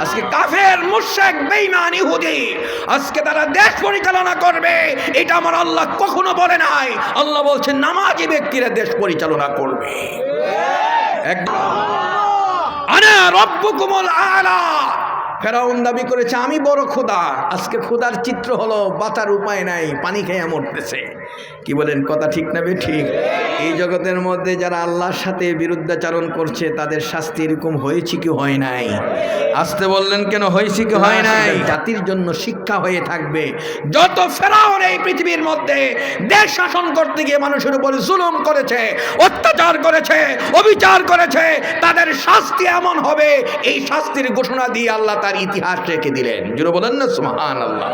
আজকে কাফের মুশরিক বেঈমান ইহুদি আজকে তারা দেশ পরিচালনা করবে, এটা আমার আল্লাহ কখনো বলে নাই। আল্লাহ বলছেন নামাজি ব্যক্তিরা দেশ পরিচালনা করবে। আনা রব্বুকুমুল আলা। ফেরাউন দাবি করেছে আমি বড় খোদা। আজকে খোদার চিত্র হলো বাঁচার উপায় নাই, পানি খেয়ে মরতেছে। কি বলেন, কথা ঠিক না ঠিক? এই জগতের মধ্যে যারা আল্লাহর সাথে বিরুদ্ধাচরণ করছে তাদের শাস্তি এরকম হয়েছে কি হয় নাই? আসতে বললেন কেন, হয়েছে কি হয় নাই? জাতির জন্য শিক্ষা হয়ে থাকবে। যত ফেরাউন এই পৃথিবীর মধ্যে দেশ শাসন করতে গিয়ে মানুষের উপরে জুলুম করেছে, অত্যাচার করেছে, অবিচার করেছে, তাদের শাস্তি এমন হবে, এই শাস্তির ঘোষণা দিয়ে আল্লাহ তার ইতিহাস রেখে দিলেন। জোরে বলেন না সুবহানাল্লাহ।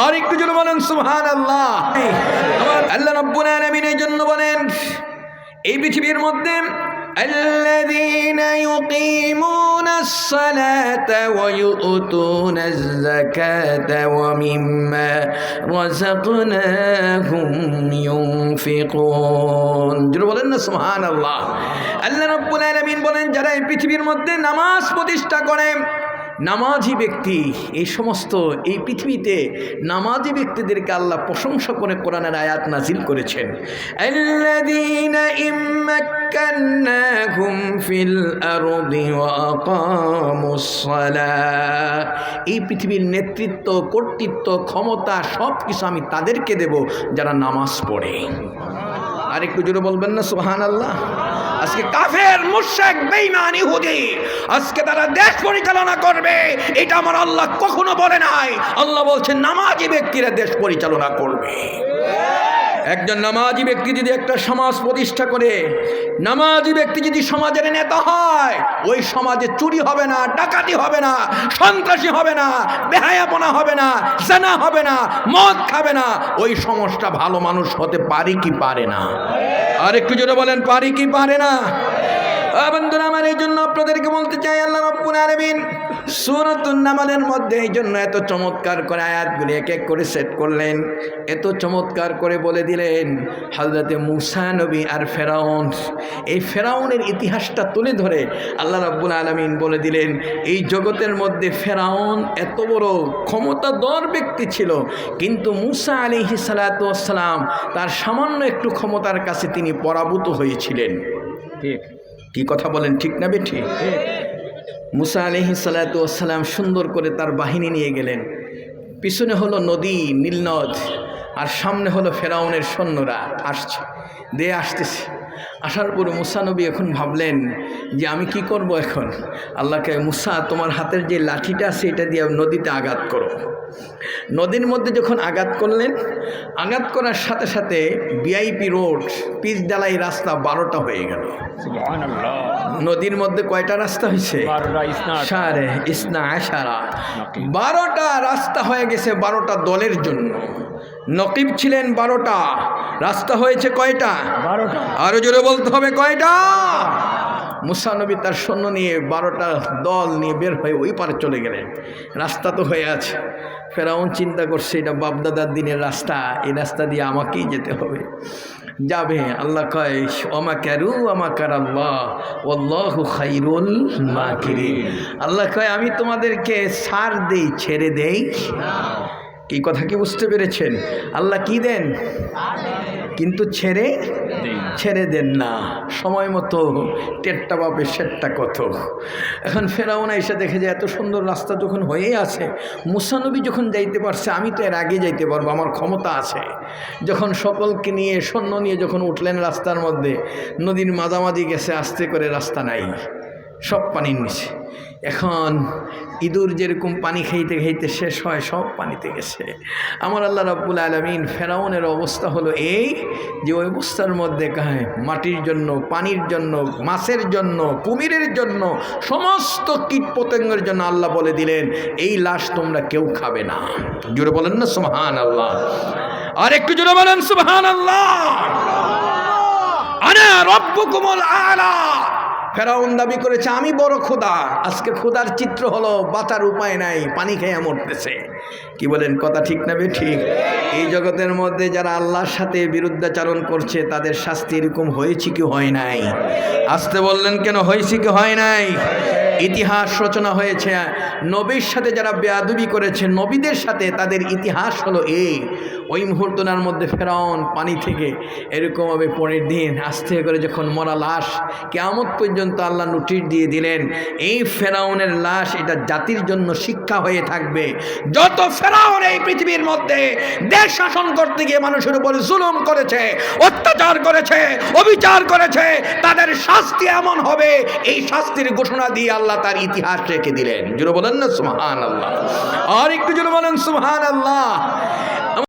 আর একটু জোরে বলেন সুবহানাল্লাহ। আমার আল্লাহ রাব্বুল আলামিন এই জন্য বলেন এই পৃথিবীর মধ্যে الذين يقيمون الصلاة ويؤتون الزكاة ومما رزقناهم ينفقون। জোরে বলেন না সুবহানাল্লাহ। আল্লাহ রাব্বুল আলামিন বলেন যারা এই পৃথিবীর মধ্যে নামাজ প্রতিষ্ঠা করে, নামাজি ব্যক্তি, এই সমস্ত এই পৃথিবীতে নামাজি ব্যক্তিদেরকে আল্লাহ প্রশংসা করে কোরআনের আয়াত নাজিল করেছেন। আল্লাযীনা ইম্মাক্কান্নাহুম ফিল আরদি ওয়া আকামুস সালাহ। এই পৃথিবীর নেতৃত্ব, কর্তৃত্ব, ক্ষমতা সব কিছু আমি তাদেরকে দেব যারা নামাজ পড়ে। আর একটু জোরে বলবেন না সুবহানাল্লাহ। আজকে কাফের মুশরিক বেঈমান ইহুদি আজকে তারা দেশ পরিচালনা করবে, এটা আমার আল্লাহ কখনো বলে নাই। আল্লাহ বলছেন নামাজি ব্যক্তিরা দেশ পরিচালনা করবে। একজন নামাজি ব্যক্তি যদি একটা সমাজ প্রতিষ্ঠা করে, নামাজি ব্যক্তি যদি সমাজের নেতা হয়, ওই সমাজে চুরি হবে না, ডাকাতি হবে না, সন্ত্রাসী হবে না, বেহায়াপনা হবে না, জানা হবে না, মদ খাবে না, ওই সমাজটা ভালো মানুষ হতে পারে কি পারে না? আর একটু জোরে বলেন, পারি কি পারে না? বন্ধুরা আমার, এই জন্য আপনাদেরকে বলতে চাই আল্লাহ রাব্বুল আলামিন সূরাতুন নামলের মধ্যে এই জন্য এত চমৎকার করে আয়াতগুলি এক এক করে সেট করলেন, এত চমৎকার করে বলে দিলেন হযরতে মূসা নবী আর ফেরাউন, এই ফেরাউনের ইতিহাসটা তুলে ধরে আল্লাহ রাব্বুল আলামিন বলে দিলেন এই জগতের মধ্যে ফেরাউন এত বড় ক্ষমতাধর ব্যক্তি ছিল, কিন্তু মূসা আলাইহিস সালাতু ওয়াস সালাম তার সামান্য একটু ক্ষমতার কাছে তিনি পরাভূত হয়েছিলেন। ঠিক কি কথা বলেন, ঠিক না বেঠি? মূসা আলাইহিস সালাতু ওয়াস সালাম সুন্দর করে তার বাহিনী নিয়ে গেলেন। পিছনে হলো নদী নীল নদ, আর সামনে হলো ফেরাউনের সৈন্যরা আসতেছে। আসার পরে মূসা নবী এখন ভাবলেন যে আমি কি করব এখন। আল্লাহকে, মূসা তোমার হাতের যে লাঠিটা আছে এটা দিয়ে নদীতে আঘাত করো। নদীর মধ্যে যখন আঘাত করলেন, আঘাত করার সাথে সাথে ভিআইপি রোড, পিচ ডালাই রাস্তা 12টা হয়ে গেল। নদীর মধ্যে কয়টা রাস্তা হয়েছে? 12টা রাস্তা হয়ে গেছে 12টা দলের জন্য। নকিব ছিলেন 12টা, রাস্তা হয়েছে কয়টা? 12টা। আরো জোরে বলতে হবে কয়টা? মূসা নবী তার সৈন্য নিয়ে 12টা দল নিয়ে বের হয়ে ওই পারে চলে গেলেন। রাস্তা তো হয়ে আছে। ফেরাউন চিন্তা করছে এটা বাপদাদার দিনের রাস্তা, এই রাস্তা দিয়ে আমাকেই যেতে হবে। যাবে, আল্লাহ কয় ওমা কারু ওমা কারাল্লাহ ওয়াল্লাহু খায়রুল মাকিরিন। আল্লাহ কয় আমি তোমাদেরকে ছাড় দেই, ছেড়ে দেই। এই কথা কি বুঝতে পেরেছেন? আল্লাহ কি দেন, কিন্তু ছেড়ে দেন না। সময় মতো টেট্টা বাপে সেটটা কত। এখন ফেরাউন এসে দেখে যে এত সুন্দর রাস্তা যখন হয়ে আছে, মূসা নবী যখন যাইতে পারছে, আমি তো এর আগে যাইতে পারবো, আমার ক্ষমতা আছে। যখন সকলকে নিয়ে সৈন্য নিয়ে যখন উঠলেন রাস্তার মধ্যে, নদীর মাঝামাঝি গেছে, আস্তে করে রাস্তা নাই, সব পানির নিচে। এখন ইঁদুর যেরকম পানি খাইতে খাইতে শেষ হয়, সব পানিতে গেছে। আমার আল্লাহ রাব্বুল আলামিন ফেরাউনের অবস্থা হলো এই যে ওই অবস্থার মধ্যে মাটির জন্য, পানির জন্য, মাছের জন্য, কুমিরের জন্য, সমস্ত কীট পতঙ্গের জন্য আল্লাহ বলে দিলেন এই লাশ তোমরা কেউ খাবে না। জোরে বলেন না সুবহানাল্লাহ। আর একটু জোরে বলেন সুবহানাল্লাহ। আনা রব্বুকুমুল আলা। ফেরাউন দাবি করেছে আমি বড় খোদা। আজকে খোদার চিত্র হলো বাঁচার উপায় নাই, পানি খেয়ে মরতেছে। কি বলেন, কথা ঠিক না ঠিক? এই জগতের মধ্যে যারা আল্লাহর সাথে বিরুদ্ধাচরণ করছে তাদের শাস্তি এরকম হয়েছে কি হয় নাই? আসতে বললেন কেন, হয়েছে কি হয় নাই? ইতিহাস রচনা হয়েছে। নবীর সাথে যারা বেয়াদবি করেছে, নবীদের সাথে, তাদের ইতিহাস হলো এই। ওই মুহূর্তটার মধ্যে ফেরাউন পানি থেকে এরকমভাবে পরের দিন আস্তে করে যখন মরা লাশ, কিয়ামত পর্যন্ত আল্লাহ নোটিশ দিয়ে দিলেন, এই ফেরাউনের লাশ এটা জাতির জন্য শিক্ষা হয়ে থাকবে। যত ফেরাউন এই পৃথিবীর মধ্যে দেশ শাসন করতে গিয়ে মানুষের উপর জুলুম করেছে, অত্যাচার করেছে, অবিচার করেছে, তাদের শাস্তি এমন হবে, এই শাস্তির ঘোষণা দিয়ে আল্লাহ তার ইতিহাস রেখে দিলেন। জোরে বলেন না সুবহানাল্লাহ। আর একটু জোরে বলেন সুবহানাল্লাহ।